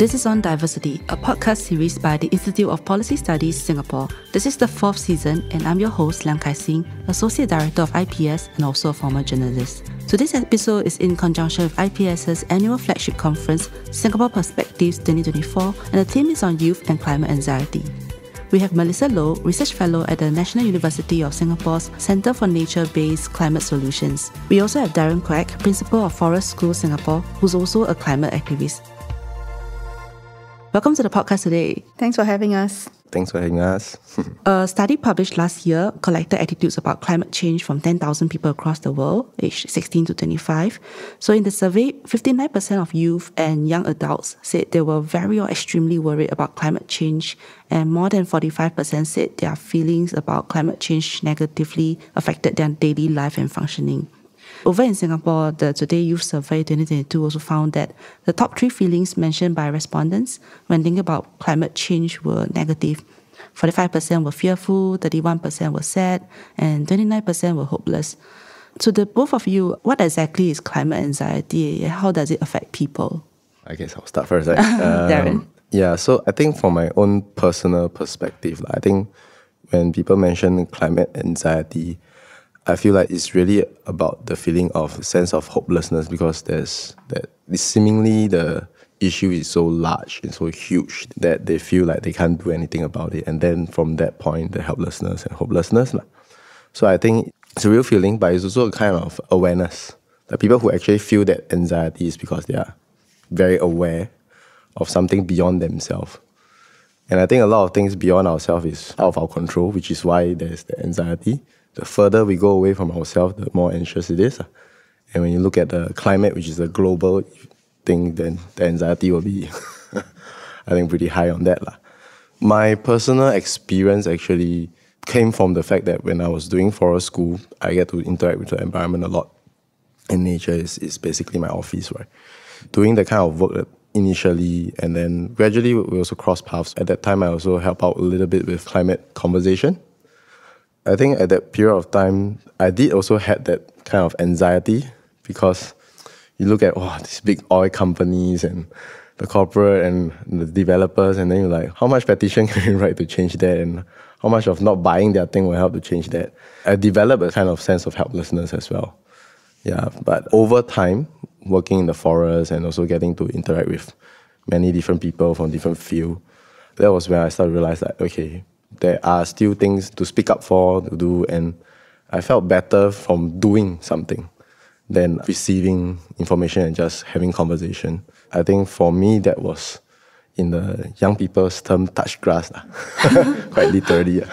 This is On Diversity, a podcast series by the Institute of Policy Studies, Singapore. This is the 4th season, and I'm your host, Liang Kaixin, Associate Director of IPS and also a former journalist. Today's episode is in conjunction with IPS's annual flagship conference, Singapore Perspectives 2024, and the theme is on youth and climate anxiety. We have Melissa Loh, Research Fellow at the National University of Singapore's Centre for Nature-Based Climate Solutions. We also have Darren Quek, Principal of Forest School Singapore, who's also a climate activist. Welcome to the podcast today. Thanks for having us. Thanks for having us. A study published last year collected attitudes about climate change from 10,000 people across the world, aged 16 to 25. So in the survey, 59% of youth and young adults said they were very or extremely worried about climate change, and more than 45% said their feelings about climate change negatively affected their daily life and functioning. Over in Singapore, the Today Youth Survey 2022 also found that the top 3 feelings mentioned by respondents when thinking about climate change were negative. 45% were fearful, 31% were sad, and 29% were hopeless. So the both of you, what exactly is climate anxiety? How does it affect people? I guess I'll start first. Right? Darren? Yeah, so I think from my own personal perspective, I think when people mention climate anxiety, I feel like it's really about the feeling of a sense of hopelessness, because seemingly the issue is so large and so huge that they feel like they can't do anything about it. And then from that point, the helplessness and hopelessness. So I think it's a real feeling, but it's also a kind of awareness. The people who actually feel that anxiety is because they are very aware of something beyond themselves. And I think a lot of things beyond ourselves is out of our control, which is why there's the anxiety. The further we go away from ourselves, the more anxious it is. And when you look at the climate, which is a global thing, then the anxiety will be, I think, pretty high on that. My personal experience actually came from the fact that when I was doing forest school, I get to interact with the environment a lot. And nature is basically my office, right? Doing the kind of work initially, and then gradually we also crossed paths. At that time, I also helped out a little bit with climate conversation. I think at that period of time, I did also had that kind of anxiety, because you look at these big oil companies and the corporate and the developers, and then you're like, how much petition can you write to change that, and how much of not buying their thing will help to change that? I developed a kind of sense of helplessness as well. Yeah, but over time, working in the forest and also getting to interact with many different people from different fields, that was when I started to realize that, okay, there are still things to speak up for, to do, and I felt better from doing something than receiving information and just having conversation. I think for me, that was, in the young people's term, touch grass. Quite literally.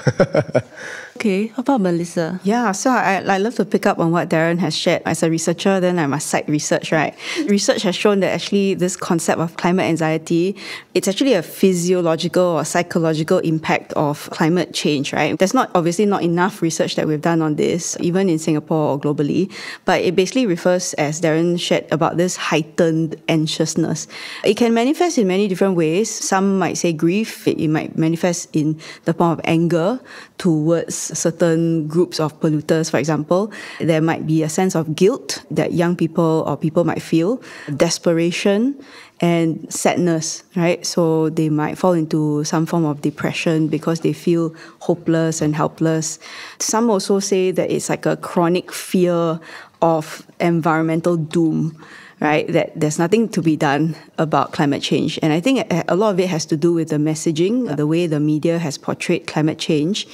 Okay, how about Melissa? Yeah, so I love to pick up on what Darren has shared. As a researcher, then I must cite research, right? Research has shown that actually this concept of climate anxiety, it's actually a physiological or psychological impact of climate change, right? There's obviously not enough research that we've done on this, even in Singapore or globally, but it basically refers, as Darren shared, about this heightened anxiousness. It can manifest in many different ways. Some might say grief. It might manifest in the form of anger towards certain groups of polluters, for example. There might be a sense of guilt that young people or people might feel, desperation, and sadness, right? So they might fall into some form of depression because they feel hopeless and helpless. Some also say that it's like a chronic fear of environmental doom, right? That there's nothing to be done about climate change. And I think a lot of it has to do with the messaging, the way the media has portrayed climate change.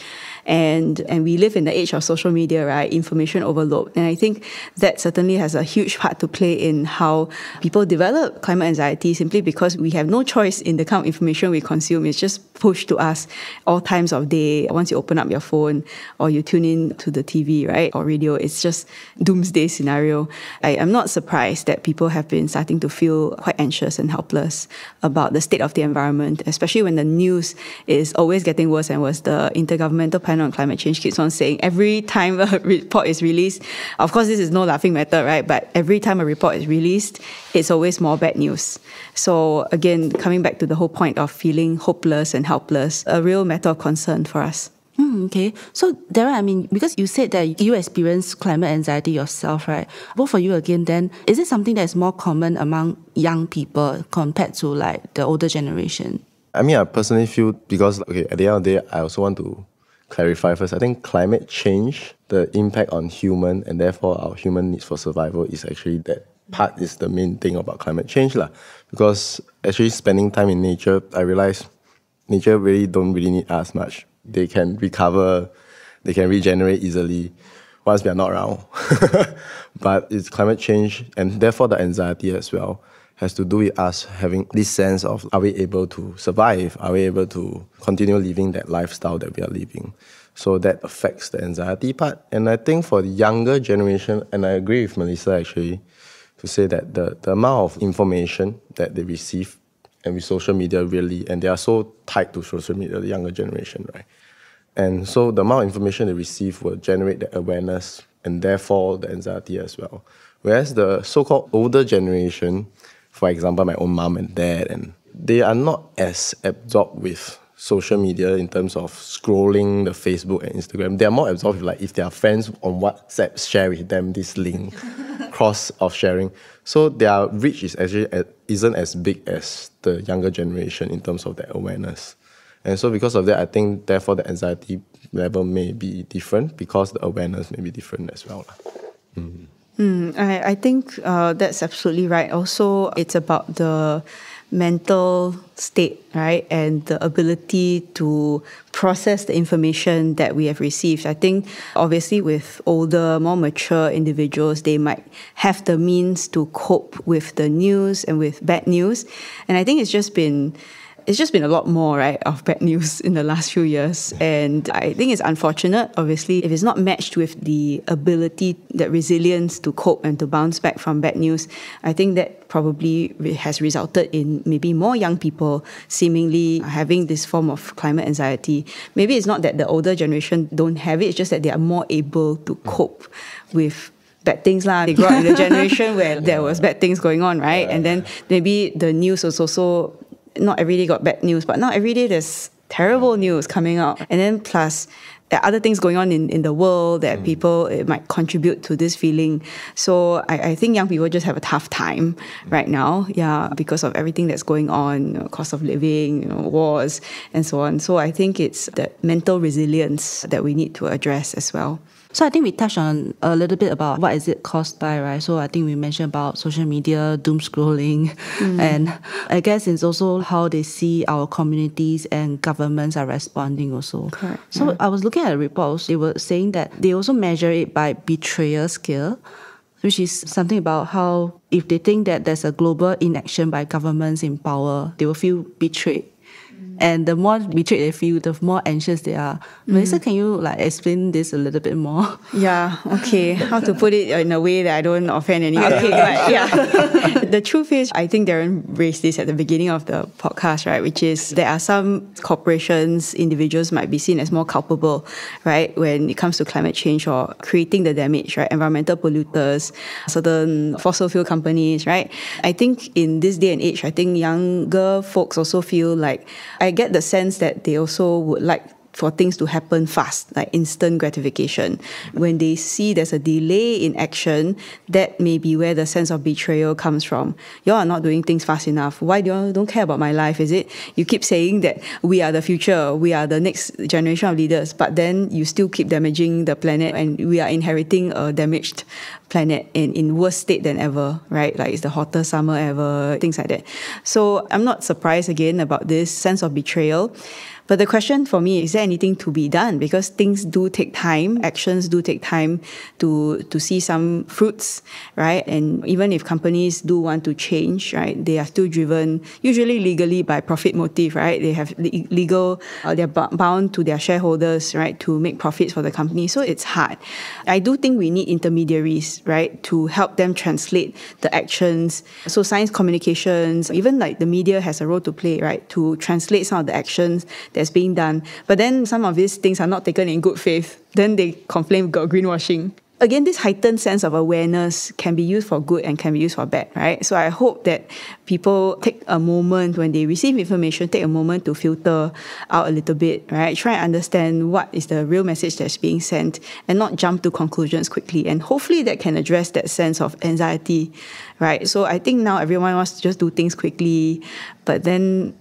And we live in the age of social media, right? Information overload. And I think that certainly has a huge part to play in how people develop climate anxiety, simply because we have no choice in the kind of information we consume. It's just pushed to us all times of day. Once you open up your phone or you tune in to the TV, right, or radio, it's just doomsday scenario. I'm not surprised that people have been starting to feel quite anxious and helpless about the state of the environment, especially when the news is always getting worse and worse. The Intergovernmental Panel on Climate Change keeps on saying every time a report is released, of course this is no laughing matter, right? But every time a report is released, it's always more bad news. So again, coming back to the whole point of feeling hopeless and helpless, a real matter of concern for us. Okay. So, Darren, I mean, because you said that you experience climate anxiety yourself, right? Both for you again, then, is it something that is more common among young people compared to like the older generation? I mean, I personally feel because, okay, at the end of the day, I also want to clarify first. I think climate change, the impact on human and therefore our human needs for survival is actually that part is the main thing about climate change lah. Because actually spending time in nature, I realize nature really don't really need us much. They can recover, they can regenerate easily once we are not around. But it's climate change and therefore the anxiety as well has to do with us having this sense of, are we able to survive? Are we able to continue living that lifestyle that we are living? So that affects the anxiety part. And I think for the younger generation, and I agree with Melissa actually, to say that the amount of information that they receive and with social media really, and they are so tied to social media, the younger generation, right? And so the amount of information they receive will generate the awareness and therefore the anxiety as well. Whereas the so-called older generation, for example, my own mom and dad, and they are not as absorbed with social media in terms of scrolling the Facebook and Instagram. They are more absorbed with like if their friends on WhatsApp share with them this link, cross of sharing. So their reach is actually isn't as big as the younger generation in terms of their awareness. And so because of that, I think therefore the anxiety level may be different because the awareness may be different as well. I think that's absolutely right. Also, it's about the mental state, right? And the ability to process the information that we have received. I think obviously with older, more mature individuals, they might have the means to cope with the news and with bad news. And I think it's just been a lot more, right, of bad news in the last few years. And I think it's unfortunate, obviously, if it's not matched with the ability, that resilience to cope and to bounce back from bad news. I think that probably has resulted in maybe more young people seemingly having this form of climate anxiety. Maybe it's not that the older generation don't have it, it's just that they are more able to cope with bad things. They grew up in a generation where there was bad things going on, right? And then maybe the news was also, not every day got bad news, but now every day there's terrible news coming out. And then plus, there are other things going on in the world that people, it might contribute to this feeling. So I think young people just have a tough time right now, because of everything that's going on, cost of living, wars, and so on. So I think it's that mental resilience that we need to address as well. So I think we touched on a little bit about what is it caused by, right? So I think we mentioned about social media, doom scrolling, and I guess it's also how they see our communities and governments are responding also. Correct. So I was looking at a report, they were saying that they also measure it by betrayal scale, which is something about how if they think that there's a global inaction by governments in power, they will feel betrayed. And the more betrayed they feel, the more anxious they are. Melissa, can you explain this a little bit more? Yeah, okay. How to put it in a way that I don't offend anyone. Okay, but yeah. The truth is, I think Darren raised this at the beginning of the podcast, right? Which is there are some corporations, individuals might be seen as more culpable, right? When it comes to climate change or creating the damage, right? Environmental polluters, certain fossil fuel companies, right? I think in this day and age, I think younger folks also feel like, I get the sense that they also would like for things to happen fast, like instant gratification. When they see there's a delay in action, that may be where the sense of betrayal comes from. You all are not doing things fast enough. Why do you all don't care about my life, is it? You keep saying that we are the future, we are the next generation of leaders, but then you still keep damaging the planet and we are inheriting a damaged planet in worse state than ever, right? Like it's the hottest summer ever, things like that. So I'm not surprised again about this sense of betrayal. But the question for me, is there anything to be done? Because things do take time, actions do take time to see some fruits, right? And even if companies do want to change, right, they are still driven, usually legally by profit motive, right? They have legal, they're bound to their shareholders, right, to make profits for the company. So it's hard. I do think we need intermediaries, right, to help them translate the actions. So science communications, even like the media has a role to play, right, to translate some of the actions that's being done. But then some of these things are not taken in good faith. Then they complain about greenwashing, again, this heightened sense of awareness can be used for good and can be used for bad, right? So I hope that people take a moment when they receive information, take a moment to filter out a little bit, right? Try and understand what is the real message that's being sent and not jump to conclusions quickly. And hopefully that can address that sense of anxiety, right? So I think now everyone wants to just do things quickly, but then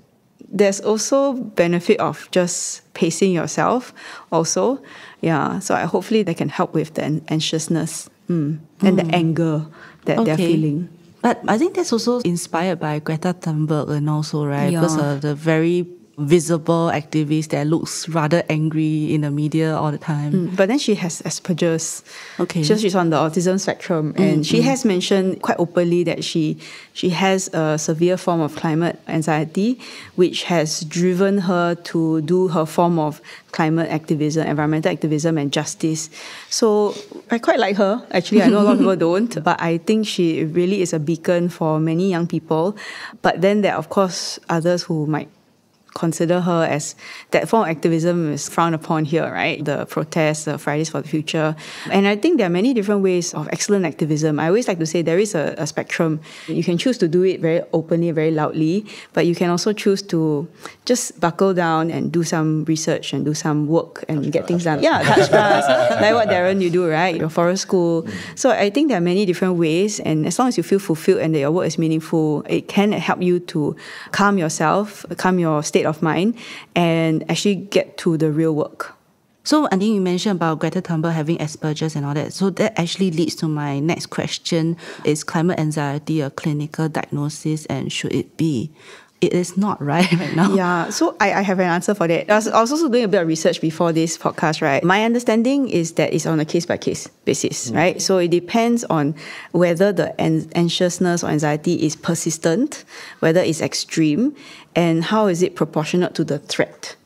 there's also benefit of just pacing yourself also. Yeah, so hopefully they can help with the anxiousness and the anger that they're feeling. But I think that's also inspired by Greta Thunberg and also, right? Yeah. Because of the very visible activist that looks rather angry in the media all the time. But then she has Asperger's. Okay. She's on the autism spectrum, and she has mentioned quite openly that she has a severe form of climate anxiety, which has driven her to do her form of climate activism, environmental activism, and justice. So I quite like her. Actually, I know a lot of people don't, but I think she really is a beacon for many young people. But then there are, of course, others who might consider her as that form of activism is frowned upon here, right? The protests, the Fridays for the Future. And I think there are many different ways of excellent activism. I always like to say there is a spectrum. You can choose to do it very openly, very loudly, but you can also choose to just buckle down and do some research and do some work and get things done. Yeah, touch grass, like what Darren you do, right? Your forest school. So I think there are many different ways, and as long as you feel fulfilled and that your work is meaningful, it can help you to calm yourself, calm your state of mind, and actually get to the real work. So I think you mentioned about Greta Thunberg having Asperger's and all that. So that actually leads to my next question. Is climate anxiety a clinical diagnosis, and should it be? It is not, right now? Yeah, so I have an answer for that. I was also doing a bit of research before this podcast, right? My understanding is that it's on a case-by-case basis, right? So it depends on whether the anxiousness or anxiety is persistent, whether it's extreme, and how is it proportionate to the threat.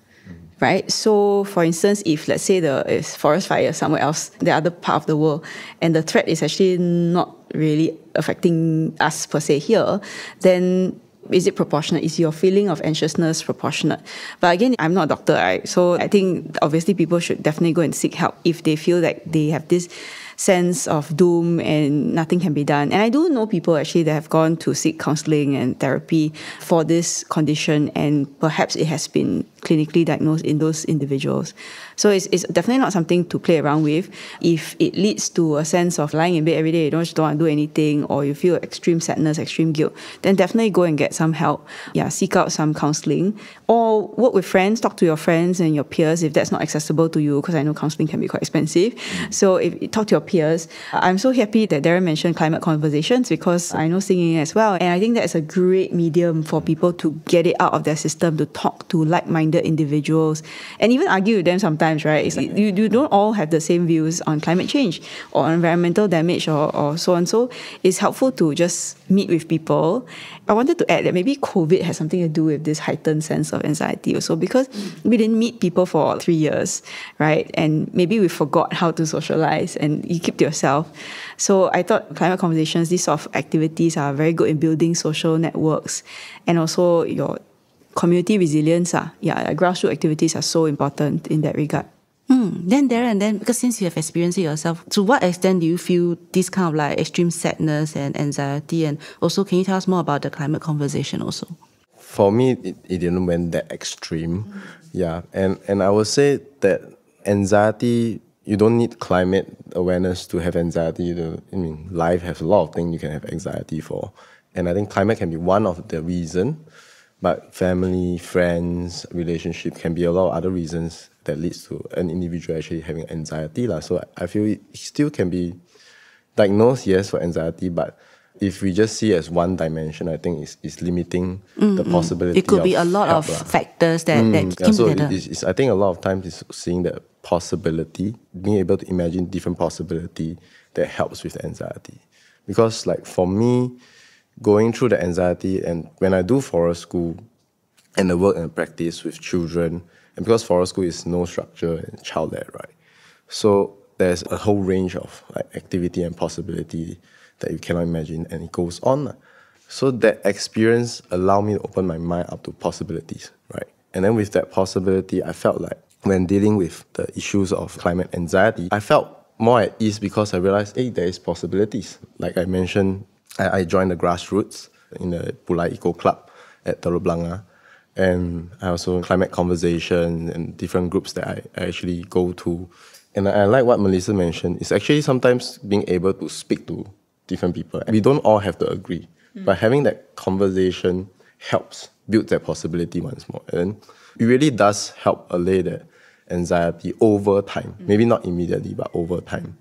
Right? So, for instance, if let's say there is forest fire somewhere else, the other part of the world, and the threat is actually not really affecting us per se here, then is it proportionate? Is your feeling of anxiousness proportionate? But again, I'm not a doctor, right? So I think obviously people should definitely go and seek help if they feel like they have this sense of doom and nothing can be done. And I do know people actually that have gone to seek counseling and therapy for this condition, and perhaps it has been clinically diagnosed in those individuals. So it's definitely not something to play around with. If it leads to a sense of lying in bed every day, you just don't want to do anything, or you feel extreme sadness, extreme guilt, then definitely go and get some help. Yeah, seek out some counseling, or work with friends, talk to your friends and your peers if that's not accessible to you, because I know counseling can be quite expensive. So if you talk to your peers, I'm so happy that Darren mentioned climate conversations, because I know singing as well. And I think that's a great medium for people to get it out of their system, to talk to like-minded individuals and even argue with them sometimes, right? It's like you don't all have the same views on climate change or on environmental damage or so on. So it's helpful to just meet with people. I wanted to add that maybe COVID has something to do with this heightened sense of anxiety also, because we didn't meet people for 3 years, right? And maybe we forgot how to socialize, and you keep to yourself. So I thought climate conversations, these sort of activities are very good in building social networks and also your community resilience. Grassroots activities are so important in that regard. Then Darren, because since you have experienced it yourself, to what extent do you feel this kind of like extreme sadness and anxiety? And also, can you tell us more about the climate conversation also? For me, it didn't went that extreme. Yeah, and I would say that anxiety, you don't need climate awareness to have anxiety. Life has a lot of things you can have anxiety for. And I think climate can be one of the reasons. But family, friends, relationship can be a lot of other reasons that leads to an individual actually having anxiety. So I feel it still can be diagnosed, yes, for anxiety, but if we just see it as one dimension, I think it's limiting the possibility. It could be a lot of factors that came together. I think a lot of times it's seeing the possibility, being able to imagine different possibility that helps with anxiety. Because like for me, going through the anxiety, and when I do forest school and the work and practice with children, and because forest school is no structure and child-led, right? So there's a whole range of like activity and possibility that you cannot imagine, and it goes on. So that experience allowed me to open my mind up to possibilities, right? And then with that possibility, I felt like when dealing with the issues of climate anxiety, I felt more at ease because I realized, hey, there is possibilities. Like I mentioned, I joined the grassroots in the Pulai Eco Club at Teluk Blangah. And I also climate conversation and different groups that I actually go to. And I like what Melissa mentioned. It's actually sometimes being able to speak to different people. We don't all have to agree. But having that conversation helps build that possibility once more. And it really does help allay that anxiety over time. Maybe not immediately, but over time.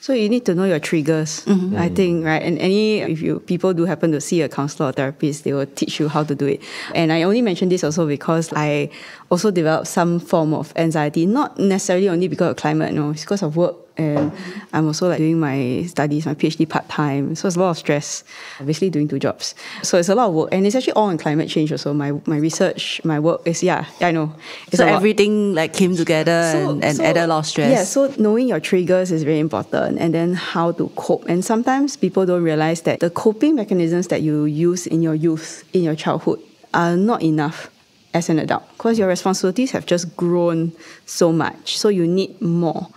So you need to know your triggers, I think, right? And if people do happen to see a counselor or therapist, they will teach you how to do it. And I only mention this also because I also developed some form of anxiety, not necessarily only because of climate, no, it's because of work. And I'm also doing my studies, my PhD part-time. So it's a lot of stress, basically doing 2 jobs. So it's a lot of work. And it's actually all on climate change also. My research, my work is, I know. So everything came together and added a lot of stress. Yeah, so knowing your triggers is very important, and then how to cope. And sometimes people don't realize that the coping mechanisms that you use in your youth, in your childhood, are not enough as an adult because your responsibilities have just grown so much. So you need more.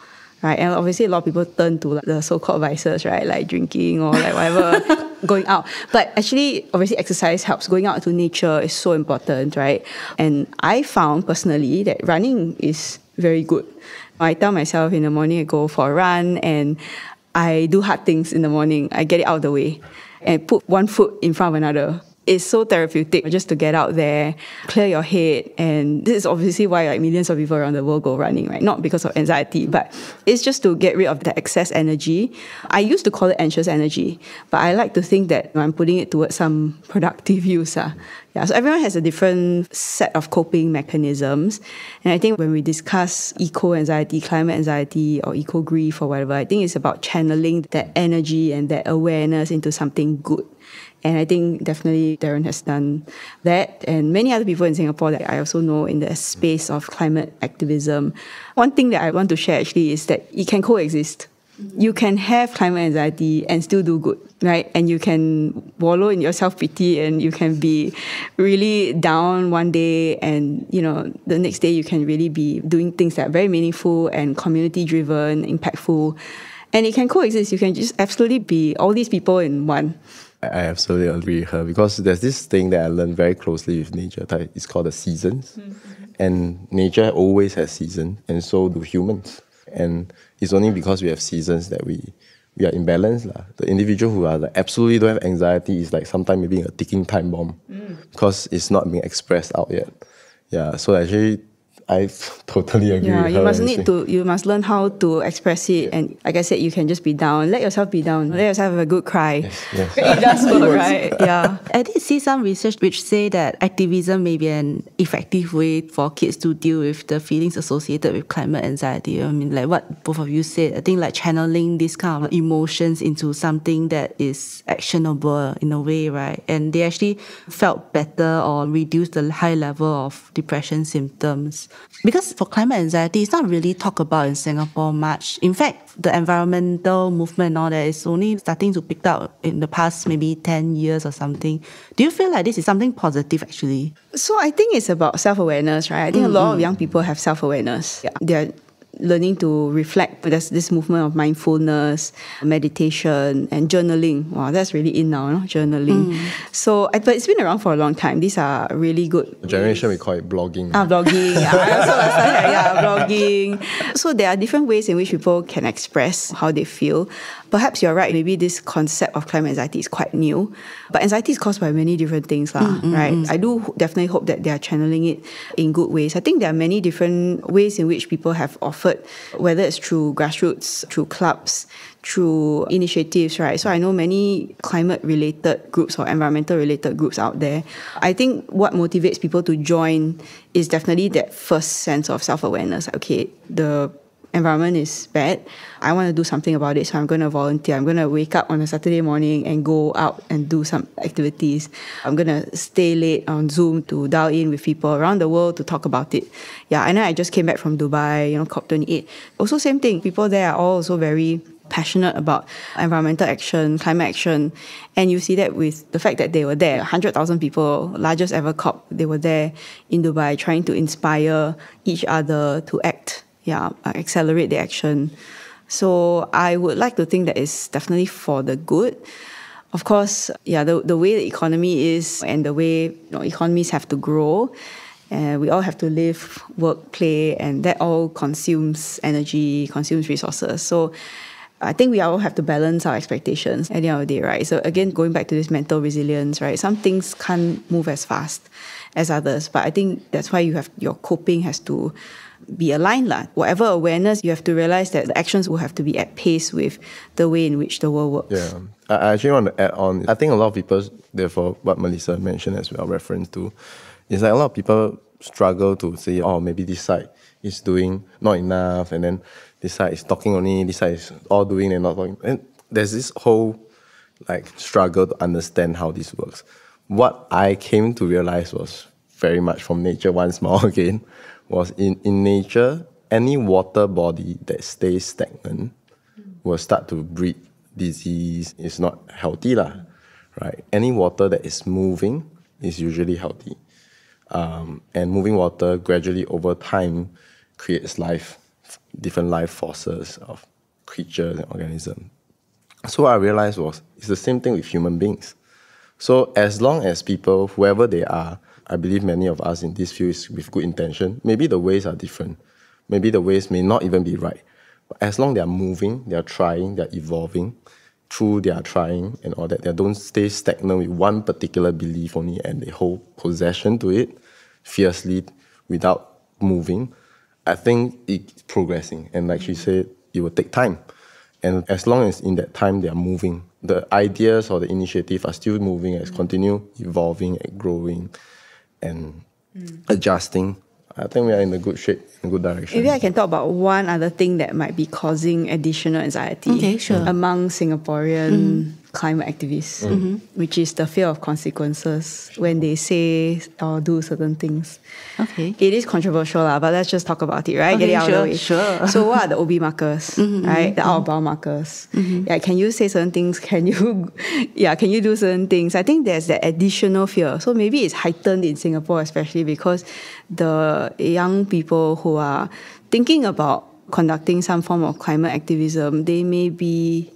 Right? And obviously a lot of people turn to the so-called vices, right? Like drinking or whatever, going out. But actually, obviously exercise helps. Going out to nature is so important, right? And I found personally that running is very good. I tell myself in the morning I go for a run and I do hard things in the morning. I get it out of the way and put one foot in front of another. It's so therapeutic just to get out there, clear your head. And this is obviously why millions of people around the world go running, right? Not because of anxiety, but it's just to get rid of the excess energy. I used to call it anxious energy, but I like to think that I'm putting it towards some productive use. Yeah, so everyone has a different set of coping mechanisms. And I think when we discuss eco-anxiety, climate anxiety, or eco-grief or whatever, I think it's about channeling that energy and that awareness into something good. And I think definitely Darren has done that. And many other people in Singapore that I also know in the space of climate activism. One thing that I want to share actually is that it can coexist. You can have climate anxiety and still do good, right? And you can wallow in your self-pity and you can be really down one day and, the next day you can really be doing things that are very meaningful and community-driven, impactful. And it can coexist. You can just absolutely be all these people in one. I absolutely agree with her because there's this thing that I learned very closely with nature. It's called the seasons. And nature always has seasons, and so do humans. And it's only because we have seasons that we are imbalanced. The individual who are absolutely don't have anxiety is sometimes maybe a ticking time bomb because it's not being expressed out yet. Yeah, so actually, I totally agree with her. You must learn how to express it. And like I said, you can just be down. Let yourself be down. Let yourself have a good cry. Yes. It does work, right? Yeah. I did see some research which say that activism may be an effective way for kids to deal with the feelings associated with climate anxiety. I mean, like what both of you said, I think channeling these kind of emotions into something that is actionable in a way, right? And they actually felt better or reduced the high level of depression symptoms. Because for climate anxiety, it's not really talked about in Singapore much. In fact, the environmental movement and all that is only starting to pick up in the past maybe 10 years or something. Do you feel like this is something positive actually? So I think it's about self-awareness, right? I think a lot of young people have self-awareness. Yeah. They're learning to reflect. There's this movement of mindfulness, meditation, and journaling. Wow, that's really in now, no? Journaling. So, but it's been around for a long time. These are really good. The generation, we call it blogging. Blogging. I also blogging. So there are different ways in which people can express how they feel. Perhaps you're right. Maybe this concept of climate anxiety is quite new. But anxiety is caused by many different things, right? I do definitely hope that they are channeling it in good ways. I think there are many different ways in which people have offered, whether it's through grassroots, through clubs, through initiatives, right? So I know many climate-related groups or environmental-related groups out there. I think what motivates people to join is definitely that first sense of self-awareness. Okay, the environment is bad. I want to do something about it, so I'm going to volunteer. I'm going to wake up on a Saturday morning and go out and do some activities. I'm going to stay late on Zoom to dial in with people around the world to talk about it. Yeah, and I just came back from Dubai, COP28. Also, same thing. People there are all also very passionate about environmental action, climate action. And you see that with the fact that they were there, 100,000 people, largest ever COP, they were there in Dubai trying to inspire each other to act. Yeah, accelerate the action. So I would like to think that it's definitely for the good. Of course, the way the economy is and the way economies have to grow, we all have to live, work, play, and that all consumes energy, consumes resources. So I think we all have to balance our expectations at the end of the day, right? So again, going back to this mental resilience, right? Some things can't move as fast as others, but I think that's why your coping has to be aligned. Whatever awareness, you have to realize that the actions will have to be at pace with the way in which the world works. Yeah, I actually want to add on. I think a lot of people, therefore, what Melissa mentioned as well, reference to, is like a lot of people struggle to say, oh, maybe this side is doing not enough, and then this side is talking only, this side is all doing and not talking. And there's this whole struggle to understand how this works. What I came to realize was very much from nature once more again, was in nature, any water body that stays stagnant will start to breed disease. It's not healthy, right? Any water that is moving is usually healthy. And moving water gradually over time creates life, different life forces of creatures and organisms. So what I realized was it's the same thing with human beings. So as long as people, whoever they are, I believe many of us in this field is with good intention. Maybe the ways are different. Maybe the ways may not even be right. But as long as they are moving, they are trying, they are evolving through their trying and all that, they don't stay stagnant with one particular belief only and they hold possession to it fiercely without moving, I think it's progressing. And like she said, it will take time. And as long as in that time they are moving, the ideas or the initiative are still moving, as continue evolving and growing and adjusting, I think we are in a good shape, in a good direction. Maybe I can talk about one other thing that might be causing additional anxiety among Singaporean climate activists, which is the fear of consequences when they say or do certain things. Okay. It is controversial, but let's just talk about it, right? Okay, get it out of the way. sure. So what are the OB markers, right? The out-of-bound markers. Yeah, can you say certain things? Can you do certain things? I think there's that additional fear. So maybe it's heightened in Singapore, especially because the young people who are thinking about conducting some form of climate activism, they may be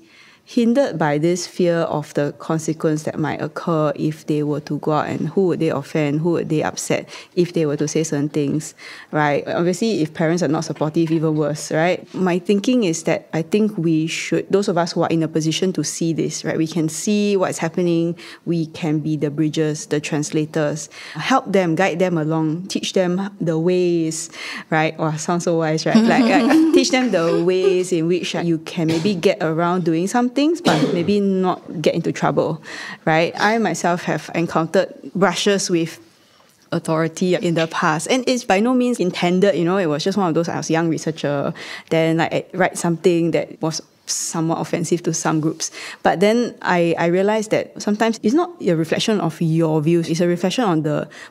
hindered by this fear of the consequence that might occur if they were to go out, and who would they offend, who would they upset if they were to say certain things, right? Obviously, if parents are not supportive, even worse, right? My thinking is that I think we should, those of us who are in a position to see this, right? We can see what's happening, we can be the bridges, the translators, help them, guide them along, teach them the ways, right? Oh, sounds so wise, right? Teach them the ways in which you can maybe get around doing something, but maybe not get into trouble, right? I myself have encountered brushes with authority in the past, and it's by no means intended, it was just one of those, I was a young researcher, then I write something that was somewhat offensive to some groups. But then I realized that sometimes it's not a reflection of your views, it's a reflection on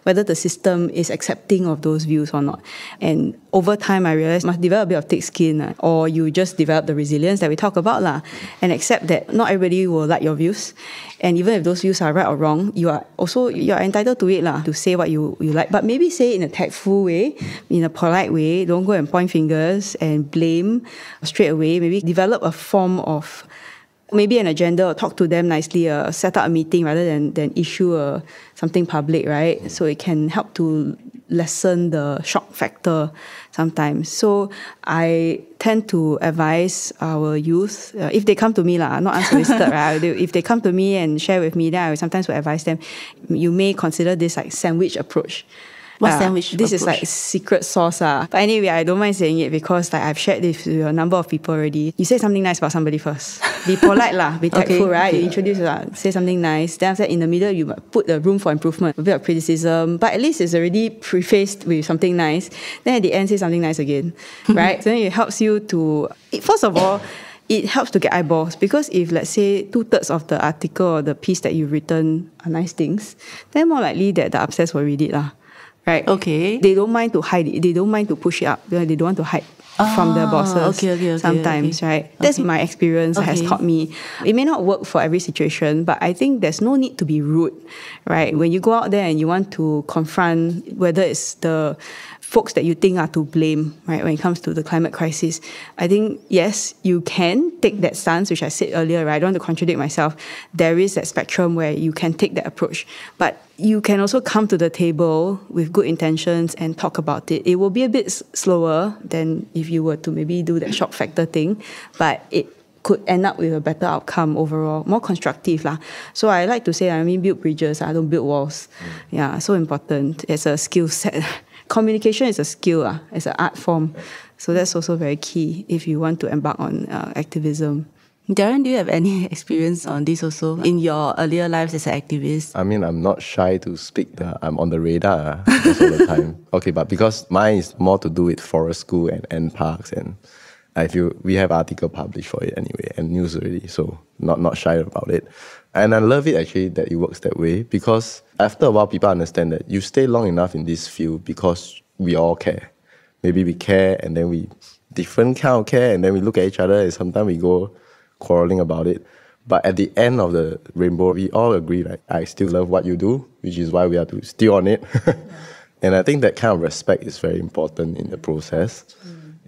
whether the system is accepting of those views or not. And over time, I realized you must develop a bit of thick skin, or you just develop the resilience that we talk about, and accept that not everybody will like your views. And even if those views are right or wrong, you're entitled to it, to say what you like. But maybe say it in a tactful way, in a polite way. Don't go and point fingers and blame straight away. Maybe develop a form of maybe an agenda, or talk to them nicely, set up a meeting rather than issue something public, right? So it can help to lessen the shock factor sometimes. So I tend to advise our youth, if they come to me, not unsolicited, right? If they come to me and share with me, then I sometimes will advise them, you may consider this sandwich approach. What sandwich This approach? is secret sauce. But anyway, I don't mind saying it because I've shared this with a number of people already. You say something nice about somebody first. Be polite, be tactful, right? You introduce, say something nice. Then after that, in the middle, you put the room for improvement, a bit of criticism. But at least it's already prefaced with something nice. Then at the end, say something nice again, right? So then it helps you to, first of all, it helps to get eyeballs, because if, let's say, 2/3 of the article or the piece that you've written are nice things, then more likely that the upstairs will read it. Right? Okay. They don't mind to hide it. They don't mind to push it up. They don't want to hide from the bosses sometimes, right? That's my experience has taught me. It may not work for every situation, but I think there's no need to be rude, right? When you go out there and you want to confront, whether it's the folks that you think are to blame, right, when it comes to the climate crisis. I think, yes, you can take that stance, which I said earlier, right? I don't want to contradict myself. There is that spectrum where you can take that approach. But you can also come to the table with good intentions and talk about it. It will be a bit slower than if you were to maybe do that shock factor thing, but it could end up with a better outcome overall, more constructive lah. So I like to say, build bridges, I don't build walls. Yeah, so important. It's a skill set. Communication is a skill, it's an art form. So that's also very key if you want to embark on activism. Darren, do you have any experience on this also in your earlier lives as an activist? I'm not shy to speak. I'm on the radar most of the time. Okay, but because mine is more to do with forest school and parks, and I feel we have article published for it anyway and news already, so not shy about it. And I love it actually that it works that way, because after a while people understand that you stay long enough in this field because we all care. Maybe we care and then we different kind of care, and then we look at each other and sometimes we go quarreling about it. But at the end of the rainbow, we all agree, like, I still love what you do, which is why we have to still on it. And I think that kind of respect is very important in the process.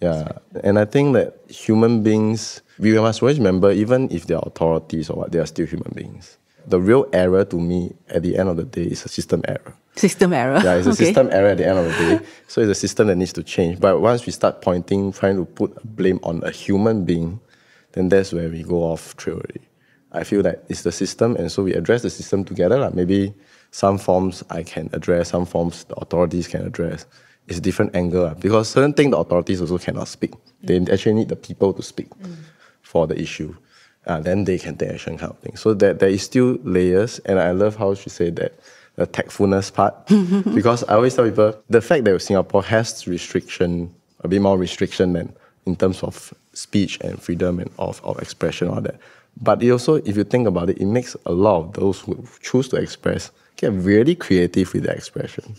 Yeah, and I think that human beings, we must always remember, even if they are authorities or what, they are still human beings. The real error to me at the end of the day is a system error. System error? Yeah, it's a system error at the end of the day. So it's a system that needs to change. But once we start trying to put blame on a human being, then that's where we go off trail already. I feel that it's the system, and so we address the system together. Like maybe some forms I can address, some forms the authorities can address. It's a different angle, because certain things the authorities also cannot speak. They actually need the people to speak for the issue. Then they can take action kind of thing. So there is still layers, and I love how she said that, the tactfulness part. Because I always tell people, the fact that Singapore has restriction, a bit more restriction than in terms of speech and freedom and of expression, all that. But it also, if you think about it, it makes a lot of those who choose to express get really creative with their expression.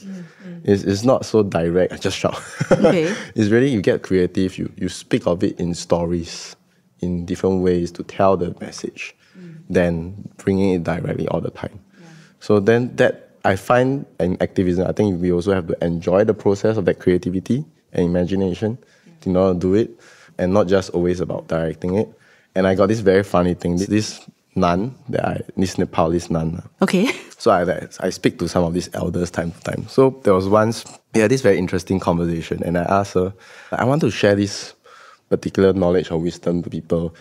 It's not so direct, I just shout. Okay. It's really, you get creative, you speak of it in stories, in different ways to tell the message, than bringing it directly all the time. Yeah. So then that, I find in activism, I think we also have to enjoy the process of that creativity and imagination in order to do it, and not just always about directing it. And I got this very funny thing, this nun, this Nepalese nun. Okay. So I speak to some of these elders time to time. So there was once, we had this very interesting conversation, and I asked her, I want to share this particular knowledge or wisdom to people,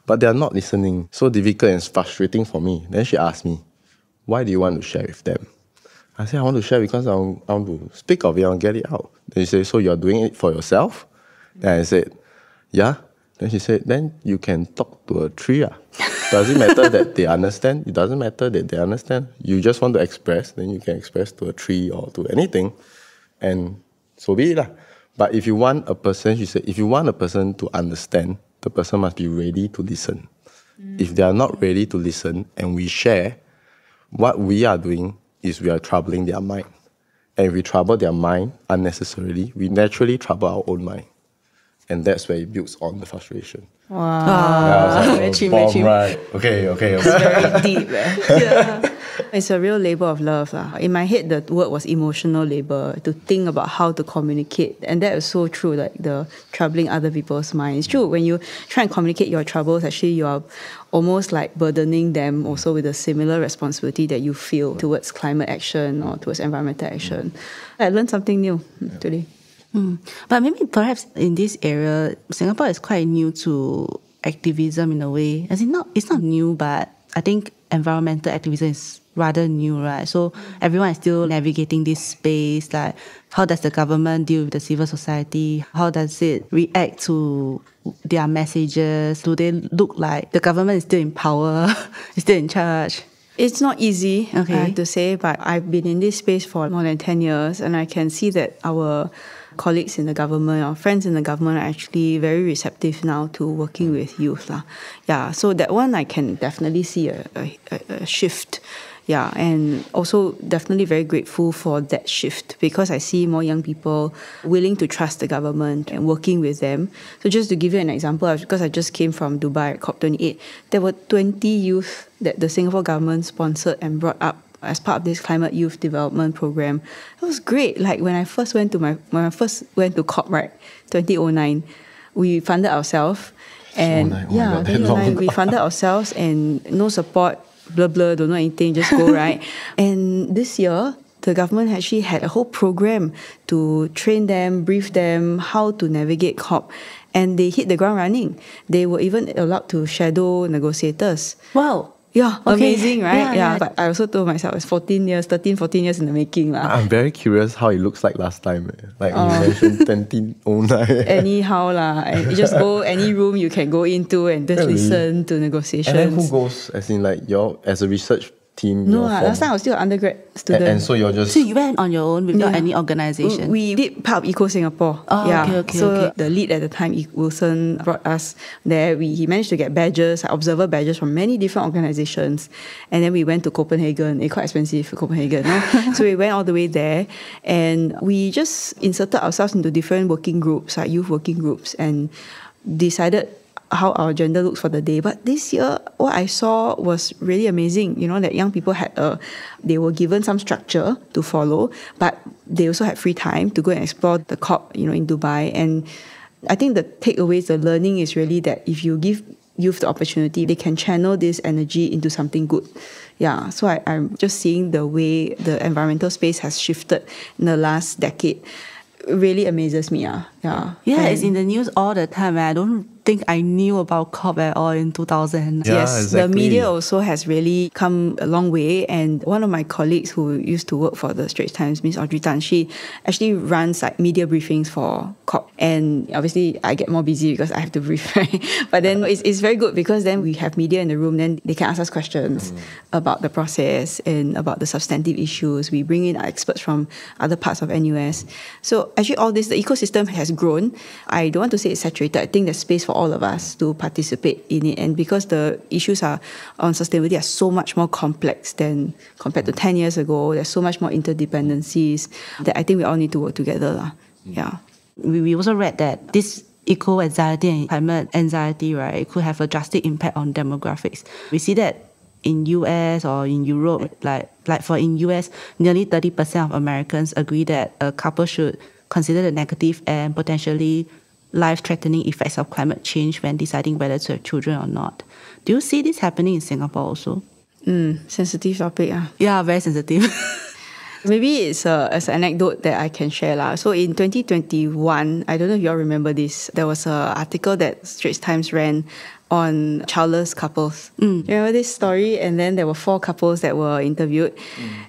but they are not listening. So difficult and frustrating for me. Then she asked me, why do you want to share with them? I said, I want to share because I want to speak of it, I want to get it out. Then she said, so you're doing it for yourself? Then I said, yeah. Then she said, then you can talk to a tree. Does it matter that they understand? It doesn't matter that they understand. You just want to express, then you can express to a tree or to anything, and so be it. But if you want a person, she said, if you want a person to understand, the person must be ready to listen. If they are not ready to listen and we share, what we are doing is we are troubling their mind. And if we trouble their mind unnecessarily, we naturally trouble our own mind. And that's where it builds on the frustration. Wow. Right. Okay. It's very deep. Yeah. It's a real labor of love. In my head, the word was emotional labor, to think about how to communicate. And that is so true, like the troubling other people's minds. It's true, when you try and communicate your troubles, actually you are almost like burdening them also with a similar responsibility that you feel towards climate action or towards environmental action. I learned something new today. But maybe perhaps in this area, Singapore is quite new to activism in a way. As in, it's not new, but I think environmental activism is rather new, right? So everyone is still navigating this space. Like, how does the government deal with the civil society? How does it react to their messages? Do they look like the government is still in power, is still in charge? It's not easy, okay, I have to say, but I've been in this space for more than 10 years, and I can see that our colleagues in the government, our friends in the government, are actually very receptive now to working with youth. Yeah, so that one I can definitely see a shift. Yeah, and also definitely very grateful for that shift, because I see more young people willing to trust the government and working with them. So just to give you an example, because I just came from Dubai at COP28, there were 20 youth that the Singapore government sponsored and brought up as part of this climate youth development program. It was great. Like when I first went to COP, right, 2009, we funded ourselves. And yeah, 2009, we funded ourselves and no support, blah, blah, don't know anything, just go, right? And this year, the government actually had a whole program to train them, brief them how to navigate COP. And they hit the ground running. They were even allowed to shadow negotiators. Wow. Yeah, okay. Amazing, right? Yeah. But I also told myself it's 13 years in the making. I'm very curious how it looks like last time. Like you mentioned 2009. Anyhow, and you just go any room you can go into and just listen to negotiations. And then who goes, as in like as a research team? No, last time I was still an undergrad student. And so you're just... So you went on your own without any organisation? We did part of Eco Singapore. Okay. The lead at the time, Wilson, brought us there. He managed to get badges, observer badges from many different organisations. And then we went to Copenhagen. It's quite expensive for Copenhagen. No? So we went all the way there and we just inserted ourselves into different working groups, like youth working groups, and decided how our agenda looks for the day. But this year, what I saw was really amazing. You know, that young people they were given some structure to follow, but they also had free time to go and explore the COP, in Dubai. And I think the takeaways, the learning is really that if you give youth the opportunity, they can channel this energy into something good. Yeah, so I'm just seeing the way the environmental space has shifted in the last decade. It really amazes me. Yeah, it's in the news all the time. I don't think I knew about COP at all in 2000. Yeah, yes, exactly. The media also has really come a long way. And one of my colleagues who used to work for the Straits Times, Miss Audrey Tan, she actually runs like media briefings for COP. And obviously I get more busy because I have to brief, right? But then it's very good because then we have media in the room, then they can ask us questions about the process and about the substantive issues. We bring in experts from other parts of NUS. So actually all this, the ecosystem has grown. I don't want to say it's saturated. I think there's space for all of us to participate in it. And because the issues on sustainability are so much more complex than compared to 10 years ago, there's so much more interdependencies that I think we all need to work together. Yeah. We also read that this eco-anxiety and climate anxiety, right, could have a drastic impact on demographics. We see that in US or in Europe, in US, nearly 30% of Americans agree that a couple should consider the negative and potentially life-threatening effects of climate change when deciding whether to have children or not. Do you see this happening in Singapore also? Sensitive topic. Yeah, very sensitive. Maybe it's as an anecdote that I can share. So in 2021, I don't know if you all remember this, there was an article that Straits Times ran on childless couples. You remember this story? And then there were 4 couples that were interviewed.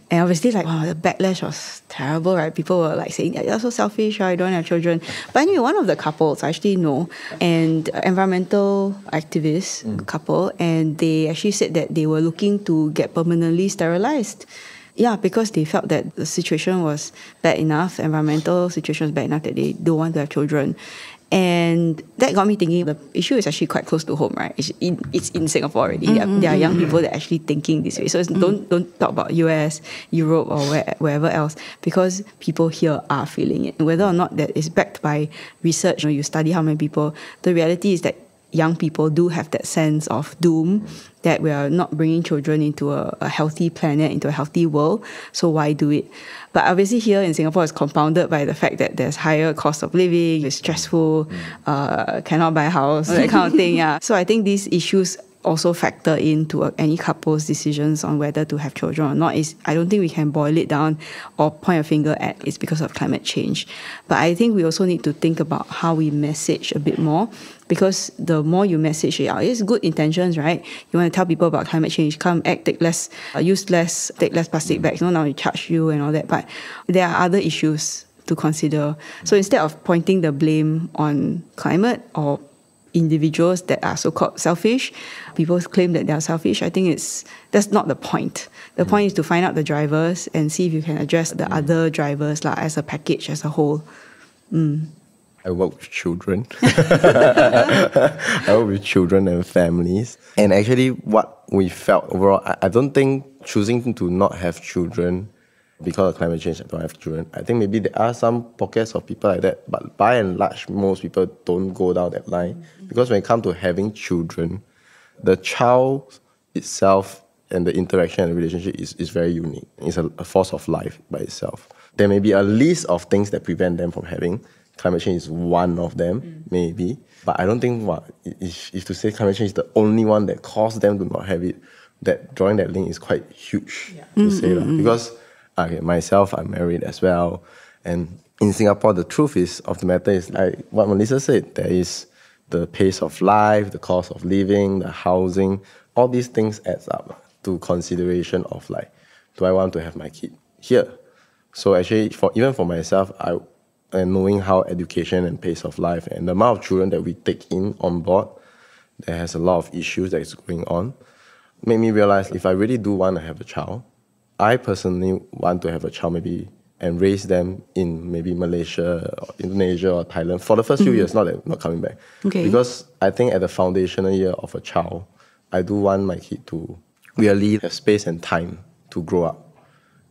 And obviously, the backlash was terrible, right? People were saying, you're so selfish, I don't have children. But anyway, one of the couples I actually know, and environmental activist couple, and they actually said that they were looking to get permanently sterilized. Yeah, because they felt that the situation was bad enough, environmental situation was bad enough that they don't want to have children. And that got me thinking, the issue is actually quite close to home, right? It's in Singapore already. There are young people that are actually thinking this way. So don't talk about US, Europe, or wherever else, because people here are feeling it. Whether or not that is backed by research, you study how many people, the reality is that young people do have that sense of doom, that we are not bringing children into a healthy planet, into a healthy world, so why do it? But obviously here in Singapore, it's compounded by the fact that there's higher cost of living, it's stressful, cannot buy a house, that kind of thing. Yeah. So I think these issues also factor into any couple's decisions on whether to have children or not. I don't think we can boil it down or point a finger at it's because of climate change. But I think we also need to think about how we message a bit more, because the more you message it out, it's good intentions, right? You want to tell people about climate change, come act, take less, use less, take less plastic bags. Now we charge you and all that. But there are other issues to consider. So instead of pointing the blame on climate or individuals that are so-called selfish, people claim that they are selfish, I think that's not the point. The point is to find out the drivers and see if you can address the other drivers as a package, as a whole. I work with children. I work with children and families. And actually what we felt overall, I don't think choosing to not have children because of climate change, I don't have children. I think maybe there are some pockets of people like that, but by and large, most people don't go down that line. Because when it comes to having children, the child itself and the interaction and the relationship is very unique. It's a force of life by itself. There may be a list of things that prevent them from having. Climate change is one of them, maybe. But I don't think if to say climate change is the only one that caused them to not have it, that drawing that link is quite huge to say. Because myself, I'm married as well. And in Singapore, the truth of the matter is, like what Melissa said, there is the pace of life, the cost of living, the housing, all these things adds up to consideration of like, do I want to have my kid here? So actually, even for myself, and knowing how education and pace of life and the amount of children that we take in on board, there has a lot of issues that is going on, made me realize if I really do want to have a child, I personally want to have a child maybe and raise them in maybe Malaysia, or Indonesia, or Thailand for the first few years, not coming back. Okay. Because I think at the foundational year of a child, I do want my kid to really have space and time to grow up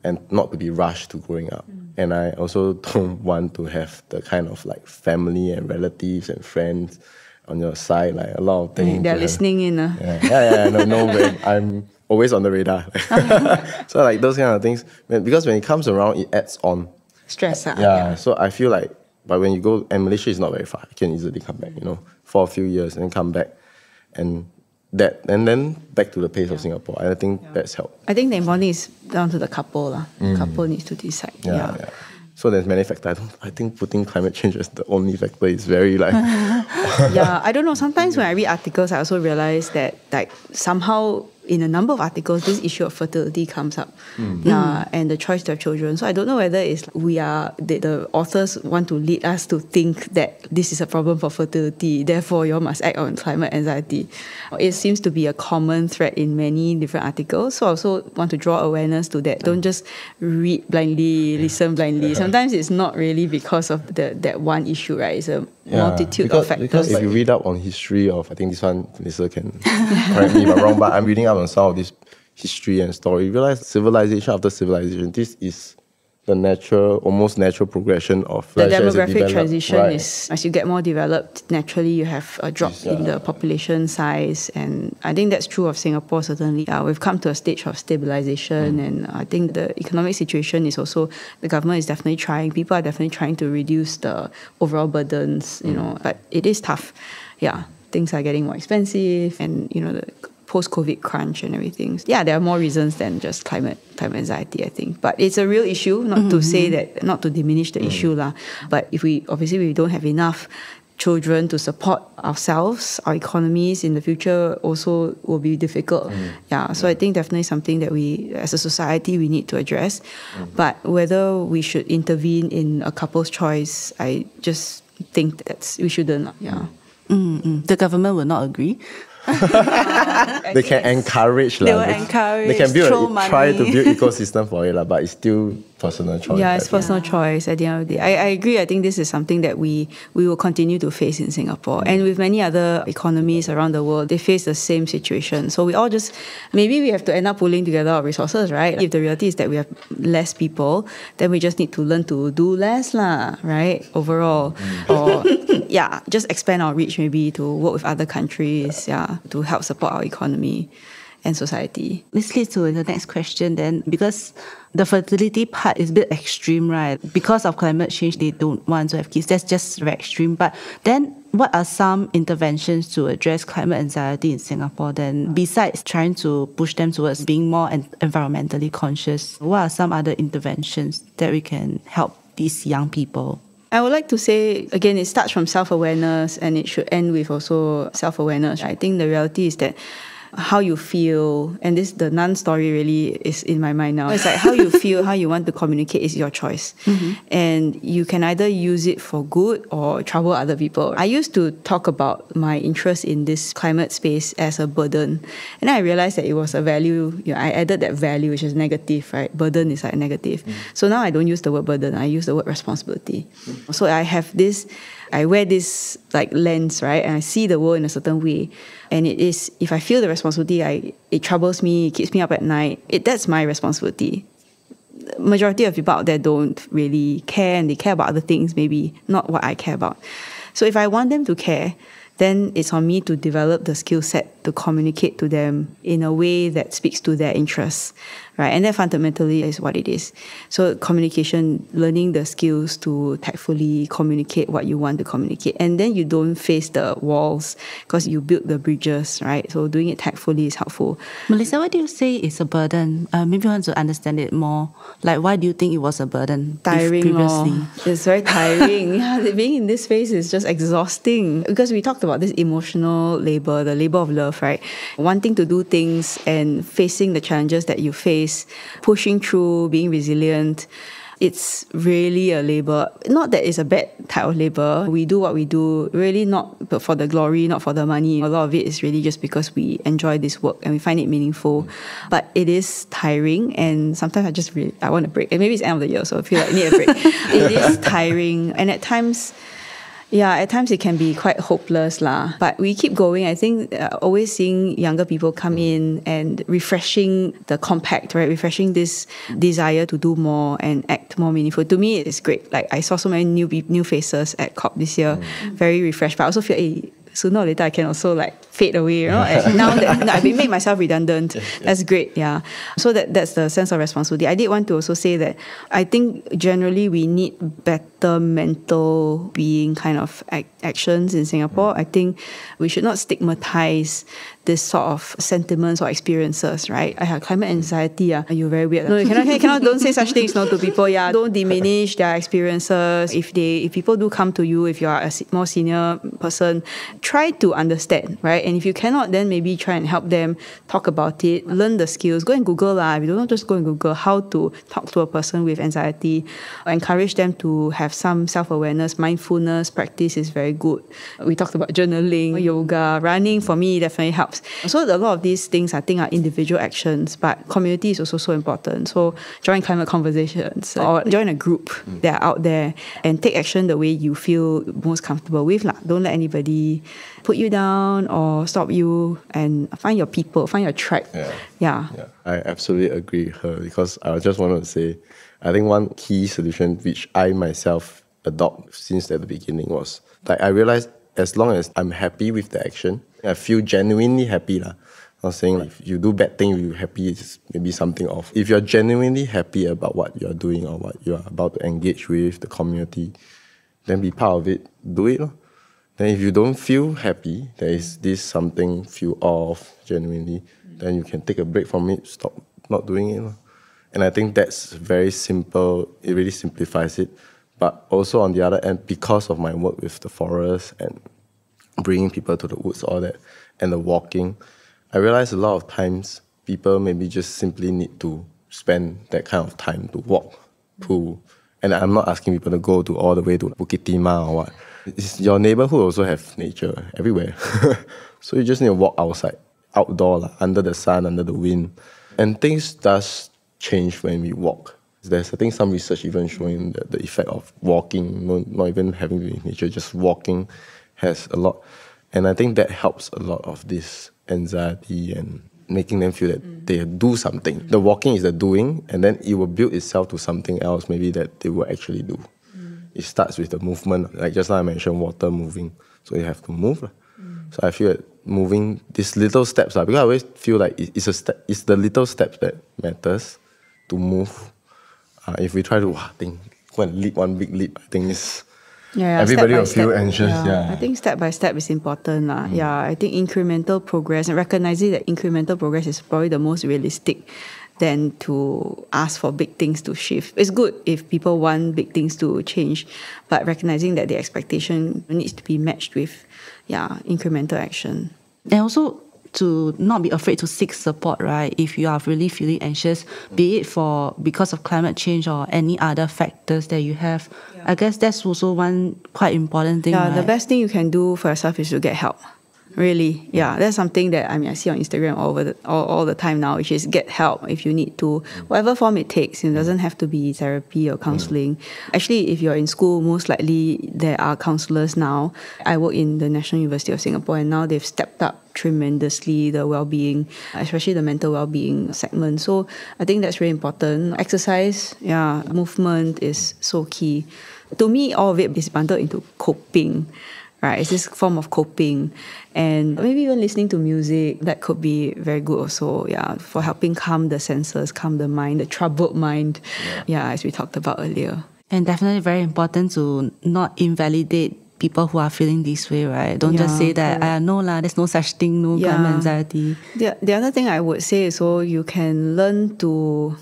and not to be rushed to growing up. And I also don't want to have the kind of like family and relatives and friends on your side, like a lot of things. They're listening in. No way. I'm always on the radar. So like those kind of things, because when it comes around, it adds on. Stress. So I feel like, but when you go, and Malaysia is not very far, you can easily come back, for a few years and then come back. And then back to the pace of Singapore. I think that's helped. I think the important thing is down to the couple. The couple needs to decide. Yeah. So there's many factors. I think putting climate change as the only factor is very like... I don't know. Sometimes when I read articles, I also realize that like somehow in a number of articles, this issue of fertility comes up. And the choice to have children. So I don't know whether it's the authors want to lead us to think that this is a problem for fertility, therefore you must act on climate anxiety. It seems to be a common thread in many different articles. So I also want to draw awareness to that. Don't just read blindly, listen blindly. Sometimes it's not really because of that one issue, right? It's a multitude of factors. Because if you read up on history of, I think this one, Lisa can correct me if I'm wrong, but I'm reading up on some of this history and story, you realize civilization after civilization, this is the almost natural progression of the demographic transition is as you get more developed, naturally you have a drop in the population size, and I think that's true of Singapore certainly. We've come to a stage of stabilization, and I think the economic situation is also, the government is definitely trying, people are definitely trying to reduce the overall burdens, but it is tough. Things are getting more expensive, and the post-COVID crunch and everything. There are more reasons than just climate anxiety, I think. But it's a real issue, not to say that, not to diminish the issue, but if we don't have enough children to support ourselves, our economies in the future also will be difficult. So I think definitely something that we, as a society, we need to address. But whether we should intervene in a couple's choice, I just think that we shouldn't. The government will not agree. They can encourage. They will encourage. They can try to build ecosystem for it, but it's still personal choice. It's personal choice at the end of the day. I agree. I think this is something that we will continue to face in Singapore. And with many other economies around the world, they face the same situation. So we all maybe we have to end up pulling together our resources, right? If the reality is that we have less people, then we just need to learn to do less, right? Overall. Or just expand our reach maybe to work with other countries, to help support our economy and society. This leads to the next question then, because the fertility part is a bit extreme, right? Because of climate change, they don't want to have kids. That's just very extreme. But then what are some interventions to address climate anxiety in Singapore then, besides trying to push them towards being more environmentally conscious? What are some other interventions that we can help these young people? I would like to say, again, it starts from self-awareness and it should end with also self-awareness. I think the reality is that how you feel, and the nun story really is in my mind now. It's like how you feel, how you want to communicate is your choice. And you can either use it for good or trouble other people. I used to talk about my interest in this climate space as a burden. And I realized that it was a value, I added that value, which is negative, right? Burden is like negative. So now I don't use the word burden, I use the word responsibility. So I wear this like lens, right? And I see the world in a certain way. And it is, if I feel the responsibility, it troubles me, it keeps me up at night. That's my responsibility. The majority of people out there don't really care, and they care about other things, maybe not what I care about. So if I want them to care, then it's on me to develop the skill set to communicate to them in a way that speaks to their interests, right? And that fundamentally is what it is. So communication, learning the skills to tactfully communicate what you want to communicate. And then you don't face the walls because you build the bridges, right? So doing it tactfully is helpful. Melissa, why do you say it's a burden? Maybe you want to understand it more. Like, why do you think it was a burden Tiring previously? It's very tiring. Yeah, being in this phase is just exhausting because we talked about this emotional labor, the labor of love, right? Wanting to do things and facing the challenges that you face, pushing through, being resilient. It's really a labor. Not that it's a bad type of labor. We do what we do, really not for the glory, not for the money. A lot of it is really just because we enjoy this work and we find it meaningful. But it is tiring, and sometimes I want a break. And maybe it's the end of the year, so I feel like I need a break. It is tiring, and at times it can be quite hopeless lah. But we keep going. I think always seeing younger people come in and refreshing the compact, right? Refreshing this desire to do more and act more meaningful. To me, it's great. Like I saw so many new faces at COP this year, very refreshed. But I also feel, sooner or later I can also like fade away, you know. And now that I've made myself redundant, that's great, yeah. So that's the sense of responsibility. I did want to also say that I think generally we need better mental being kind of actions in Singapore. I think we should not stigmatize this sort of sentiments or experiences, right? I have climate anxiety. You're very weird. No, you cannot don't say such things no to people. Yeah, don't diminish their experiences. If people do come to you, if you are a more senior person, try to understand, right? And if you cannot, then maybe try and help them talk about it, learn the skills. Go and Google lah. If you don't, just go and Google how to talk to a person with anxiety. Encourage them to have some self-awareness. Mindfulness practice is very good. We talked about journaling, yoga, running. For me, definitely helps. So a lot of these things I think are individual actions, but community is also so important. So join climate conversations or join a group that are out there and take action the way you feel most comfortable with. Don't let anybody put you down or stop you, and find your people, find your tribe. Yeah. I absolutely agree with her, because I just wanted to say, I think one key solution which I myself adopt since at the beginning was like I realized as long as I'm happy with the action, I feel genuinely happy. I'm not saying like, if you do bad thing, you're happy, it's maybe something off. If you're genuinely happy about what you're doing or what you're about to engage with, the community, then be part of it, do it. Then if you don't feel happy, there is this something feel off genuinely, then you can take a break from it, stop not doing it. And I think that's very simple, it really simplifies it. But also on the other end, because of my work with the forest and bringing people to the woods, all that, and the walking, I realize a lot of times people maybe just simply need to spend that kind of time to walk to. And I'm not asking people to go to all the way to Bukit Timah or what. It's your neighborhood also have nature everywhere. So you just need to walk outside, outdoor, under the sun, under the wind. And things does change when we walk. There's, I think, some research even showing that the effect of walking, not even having to be in nature, just walking has a lot. And I think that helps a lot of this anxiety and making them feel that they do something. The walking is the doing, and then it will build itself to something else maybe that they will actually do. It starts with the movement. Like just now I mentioned water moving, so you have to move. So I feel that moving these little steps, because I always feel like it's the little steps that matters to move. If we try to go and leap one big leap, I think it's everybody will feel anxious. I think step by step is important. I think incremental progress, and recognizing that incremental progress is probably the most realistic than to ask for big things to shift. It's good if people want big things to change, but recognizing that the expectation needs to be matched with incremental action. And also to not be afraid to seek support, right? If you are really feeling anxious, be it because of climate change or any other factors that you have, I guess that's also one quite important thing. The best thing you can do for yourself is to get help. Really, that's something that I see on Instagram all the time now, which is get help if you need to, whatever form it takes. It doesn't have to be therapy or counselling. Actually, if you're in school, most likely there are counsellors now. I work in the National University of Singapore, and now they've stepped up tremendously the well-being, especially the mental well-being segment. So I think that's really important. Exercise, movement is so key. To me, all of it is bundled into coping. right? It's this form of coping. And maybe even listening to music, that could be very good also, for helping calm the senses, calm the mind, the troubled mind, as we talked about earlier. And definitely very important to not invalidate people who are feeling this way, right? Don't just say that, no lah, there's no such thing, no climate anxiety. The other thing I would say is, so you can learn to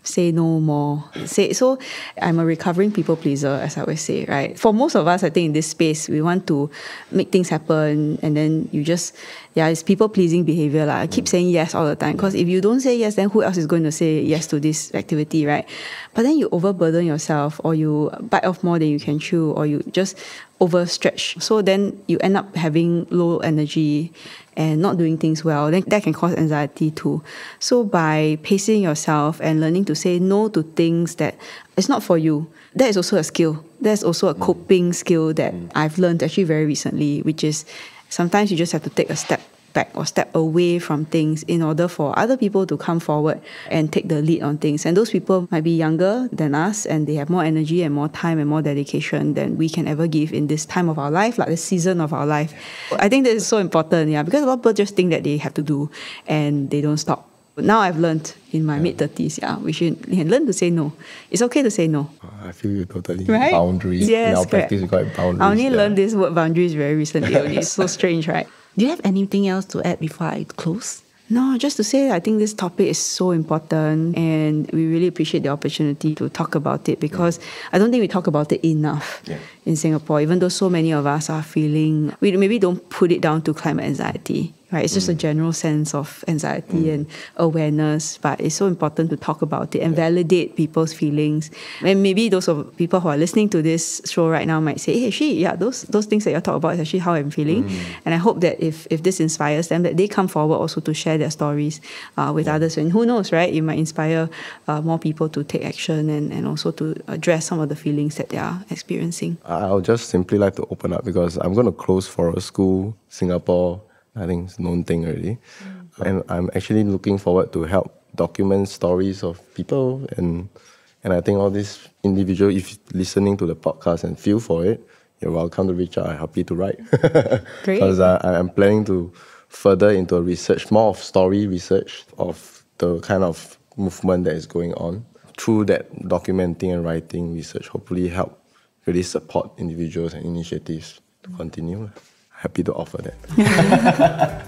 say no more. So I'm a recovering people pleaser, as I always say, right? For most of us, I think in this space, we want to make things happen, and then you just, it's people pleasing behavior. I keep saying yes all the time, because if you don't say yes, then who else is going to say yes to this activity, right? But then you overburden yourself, or you bite off more than you can chew, or you just overstretch. So then you end up having low energy and not doing things well. Then that can cause anxiety too. So by pacing yourself and learning to say no to things that it's not for you, that is also a skill. That's also a coping skill that I've learned actually very recently, which is sometimes you just have to take a step back or step away from things in order for other people to come forward and take the lead on things. And those people might be younger than us, and they have more energy and more time and more dedication than we can ever give in this time of our life, like this season of our life. I think that is so important, because a lot of people just think that they have to do and they don't stop. But now I've learned in my mid-30s, we should learn to say no. It's okay to say no. I feel you totally. Right? Boundaries. Yes, in our correct. practice, we call it boundaries. I only learned this word boundaries very recently only. It's so strange, right? Do you have anything else to add before I close? No, just to say that I think this topic is so important, and we really appreciate the opportunity to talk about it, because I don't think we talk about it enough in Singapore, even though so many of us are feeling, we maybe don't put it down to climate anxiety. Right? It's just a general sense of anxiety and awareness, but it's so important to talk about it and validate people's feelings. And maybe those of people who are listening to this show right now might say, hey, those things that you're talking about is actually how I'm feeling. And I hope that if this inspires them, that they come forward also to share their stories with others. And who knows, right? It might inspire more people to take action and also to address some of the feelings that they are experiencing. I'll just simply like to open up, because I'm going to close for a school, Singapore. I think it's a known thing already. And I'm actually looking forward to help document stories of people. And I think all these individuals, if listening to the podcast and feel for it, you're welcome to reach out. I'm happy to write. Great. Because I'm planning to further into research, more of story research of the kind of movement that is going on. Through that documenting and writing research, hopefully help really support individuals and initiatives to continue. Happy to offer that.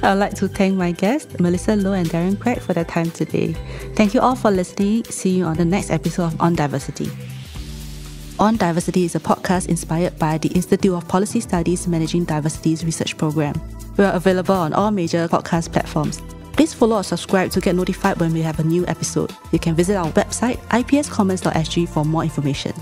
I'd like to thank my guests, Melissa Loh and Darren Quek, for their time today. Thank you all for listening. See you on the next episode of On Diversity. On Diversity is a podcast inspired by the Institute of Policy Studies Managing Diversity's research program. We are available on all major podcast platforms. Please follow or subscribe to get notified when we have a new episode. You can visit our website, ipscommons.sg, for more information.